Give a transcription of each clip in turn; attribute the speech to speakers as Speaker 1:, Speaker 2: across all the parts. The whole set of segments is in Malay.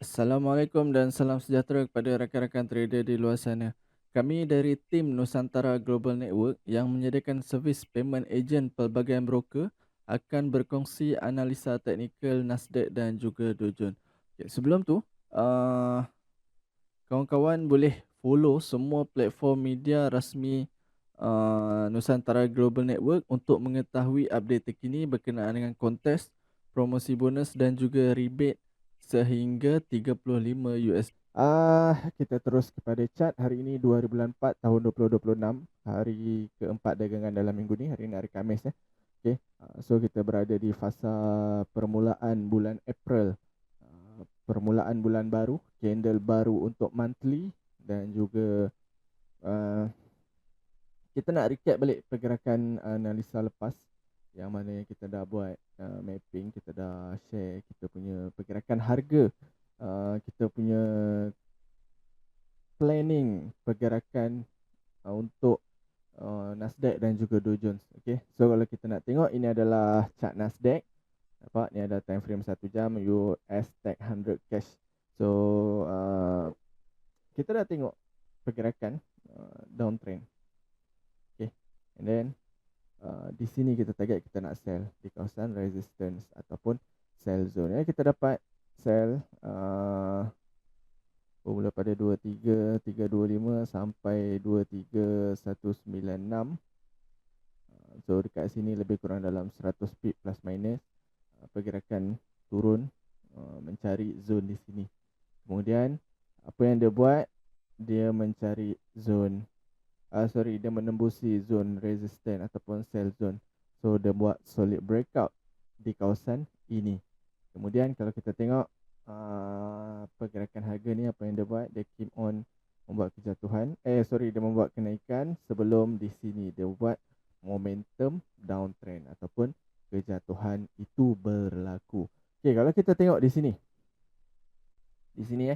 Speaker 1: Assalamualaikum dan salam sejahtera kepada rakan-rakan trader di luar sana. Kami dari tim Nusantara Global Network yang menyediakan servis payment agent pelbagai broker akan berkongsi analisa teknikal Nasdaq dan juga Dow Jones. Okay, sebelum tu, uh, kawan-kawan boleh follow semua platform media rasmi Nusantara Global Network untuk mengetahui update terkini berkenaan dengan kontes, promosi bonus dan juga rebate sehingga 35 US. Kita terus kepada chart hari ini 2 bulan 4 tahun 2026, hari keempat dagangan dalam minggu ni. Hari ini hari Khamis ya. Okay. So kita berada di fasa permulaan bulan April. Permulaan bulan baru, candle baru untuk monthly dan juga kita nak recap balik pergerakan analisa lepas yang mana yang kita dah buat mapping, kita dah share kita punya pergerakan harga, kita punya planning pergerakan untuk Nasdaq dan juga Dow Jones. Okay, so kalau kita nak tengok, ini adalah chart Nasdaq. Nampak ni ada time frame 1 jam US Tech 100 cash. So kita dah tengok pergerakan downtrend. Okay, and then di sini kita target kita nak sell di kawasan resistance ataupun sell zone ya. Kita dapat sell bermula pada 23325 sampai 23196. So dekat sini lebih kurang dalam 100 pip plus minus. Pergerakan turun mencari zone di sini. Kemudian apa yang dia buat, dia mencari zone dia menembusi zone resistance ataupun sell zone. So dia buat solid breakout di kawasan ini. Kemudian kalau kita tengok pergerakan harga ni, apa yang dia buat, dia keep on membuat kejatuhan. Dia membuat kenaikan sebelum di sini dia buat momentum downtrend ataupun kejatuhan itu berlaku. Okey, kalau kita tengok di sini. Di sini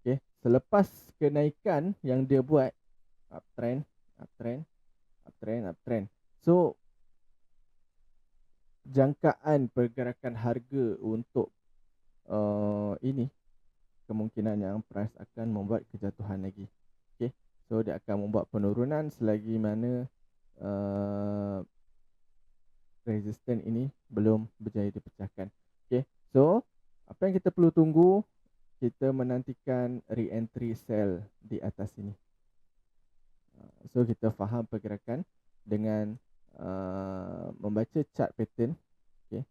Speaker 1: okey, selepas kenaikan yang dia buat uptrend. So jangkaan pergerakan harga untuk ini kemungkinan yang price akan membuat kejatuhan lagi. Okay, so dia akan membuat penurunan selagi mana resistance ini belum berjaya dipecahkan. Okay, so apa yang kita perlu tunggu, kita menantikan re-entry sell di atas ini. So kita faham pergerakan dengan membaca chart pattern. Okay,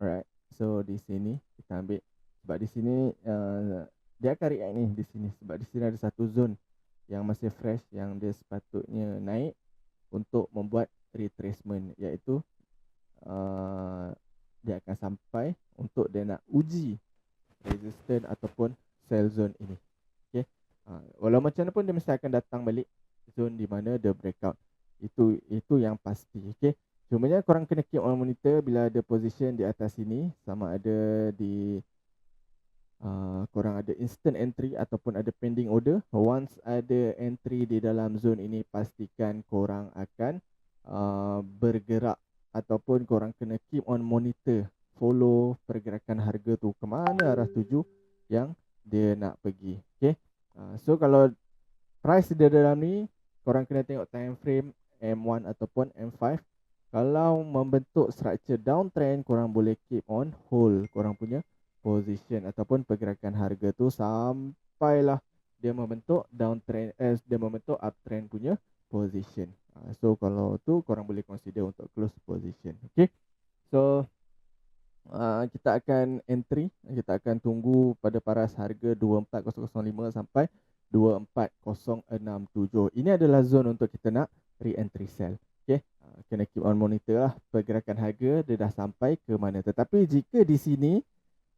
Speaker 1: alright. So di sini kita ambil, sebab di sini dia akan react ni di sini, sebab di sini ada satu zone yang masih fresh yang dia sepatutnya naik untuk membuat retracement, iaitu dia akan sampai untuk dia nak uji resistance ataupun sell zone ini. Okay, walau macam mana pun dia mesti akan datang balik zone di mana dia breakout. Itu yang pasti. Okay, cumanya korang kena keep on monitor bila ada position di atas sini, sama ada di korang ada instant entry ataupun ada pending order. Once ada entry di dalam zone ini, pastikan korang akan bergerak ataupun korang kena keep on monitor, follow pergerakan harga tu ke mana arah tuju yang dia nak pergi. Okay, so kalau price dia dalam ni, korang kena tengok time frame M1 ataupun M5. Kalau membentuk structure downtrend, korang boleh keep on hold korang punya position ataupun pergerakan harga tu sampailah dia membentuk downtrend, dia membentuk uptrend punya position. So kalau tu korang boleh consider untuk close position. Okay, so kita akan entry, kita akan tunggu pada paras harga 24005 sampai 24067. Ini adalah zone untuk kita nak re-entry sell. Okay, kena keep on monitor lah pergerakan harga dia dah sampai ke mana. Tetapi jika di sini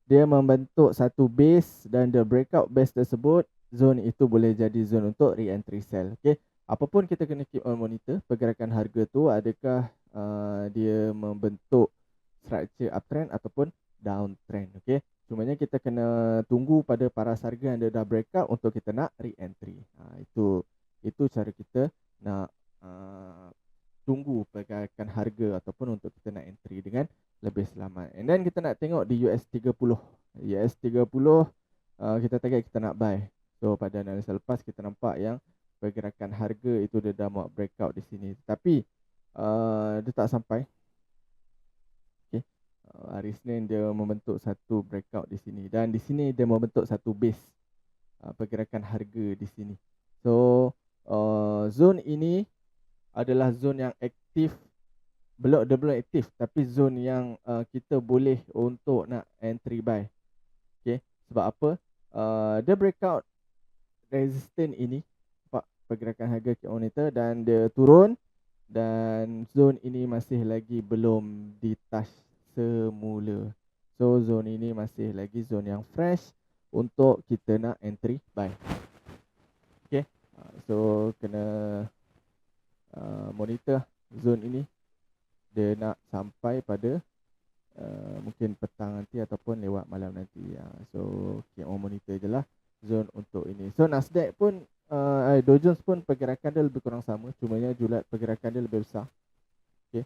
Speaker 1: dia membentuk satu base dan the breakout base tersebut, zone itu boleh jadi zone untuk re-entry sell. Okay, apapun kita kena keep on monitor pergerakan harga tu, adakah dia membentuk structure uptrend ataupun downtrend. Okay, cumanya kita kena tunggu pada paras harga yang dia dah breakout untuk kita nak re-entry. Itu cara kita nak tunggu pergerakan harga ataupun untuk kita nak entry dengan lebih selamat. And then kita nak tengok di US 30 US30 kita target kita nak buy. So pada analisa lepas kita nampak yang pergerakan harga itu dia dah buat breakout di sini. Tapi dia tak sampai. Okay. Hari Senin dia membentuk satu breakout di sini. Dan di sini dia membentuk satu base pergerakan harga di sini. So zone ini adalah zone yang aktif. Dia belum aktif, tapi zone yang kita boleh untuk nak entry buy. Okay. Sebab apa? Dia breakout resistance ini, nampak pergerakan harga key monitor, dan dia turun, dan zone ini masih lagi belum di touch semula. So zone ini masih lagi zone yang fresh untuk kita nak entry buy. Okay. So kena monitor zone ini. Dia nak sampai pada mungkin petang nanti ataupun lewat malam nanti. So kita monitor je lah zone untuk ini. So Nasdaq pun Dow Jones pun pergerakan dia lebih kurang sama, cumanya julat pergerakan dia lebih besar. Okay.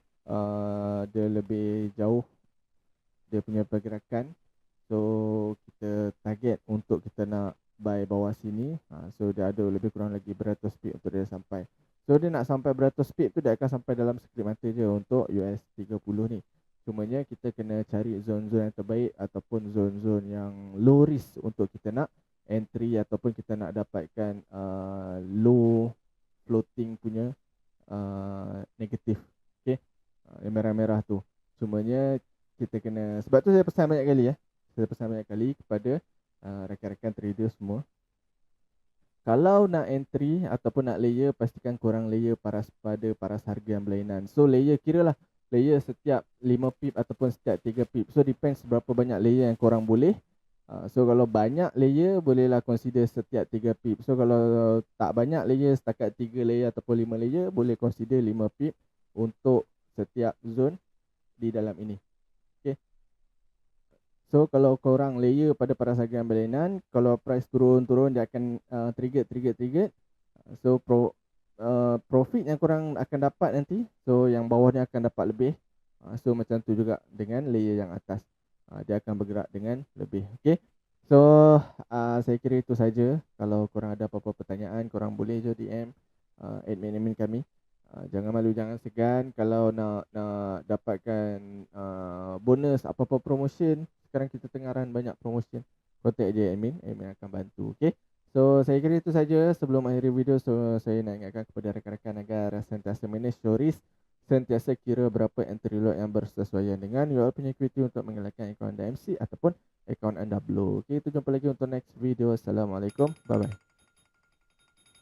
Speaker 1: Dia lebih jauh dia punya pergerakan. So kita target untuk kita nak buy bawah sini. So dia ada lebih kurang lagi beratus pip untuk dia sampai. So dia nak sampai beratus pip tu dia akan sampai dalam sekelip mata je untuk US30 ni. Cumanya kita kena cari zone-zone yang terbaik ataupun zone-zone yang low risk untuk kita nak entry ataupun kita nak dapatkan low floating punya negatif. Okay. Yang merah-merah tu. Cumanya kita kena, sebab tu saya pesan banyak kali Saya pesan banyak kali kepada rakan-rakan trader semua. Kalau nak entry ataupun nak layer, pastikan korang layer pada paras harga yang berlainan. So layer, kira lah layer setiap 5 pip ataupun setiap 3 pip. So depends berapa banyak layer yang korang boleh. So kalau banyak layer, bolehlah consider setiap 3 pip. So kalau tak banyak layer, setakat 3 layer ataupun 5 layer, boleh consider 5 pip untuk setiap zone di dalam ini. So kalau korang layer pada paras harga yang berlainan, kalau price turun-turun dia akan trigger. So profit yang korang akan dapat nanti, so yang bawahnya akan dapat lebih. So macam tu juga dengan layer yang atas, dia akan bergerak dengan lebih. Okay. So saya kira itu saja. Kalau korang ada apa-apa pertanyaan, korang boleh je DM admin kami. Jangan malu, jangan segan. Kalau nak dapatkan bonus apa-apa promotion, sekarang kita tengah run banyak promotion, contact je admin akan bantu. Okay. So saya kira itu saja. Sebelum akhiri video, so saya nak ingatkan kepada rakan-rakan agar sentiasa manage your risk, sentiasa kira berapa entry lot yang bersesuaian dengan your punya equity untuk mengelakkan akaun anda MC ataupun akaun anda blow. Okay, itu jumpa lagi untuk next video. Assalamualaikum, bye bye.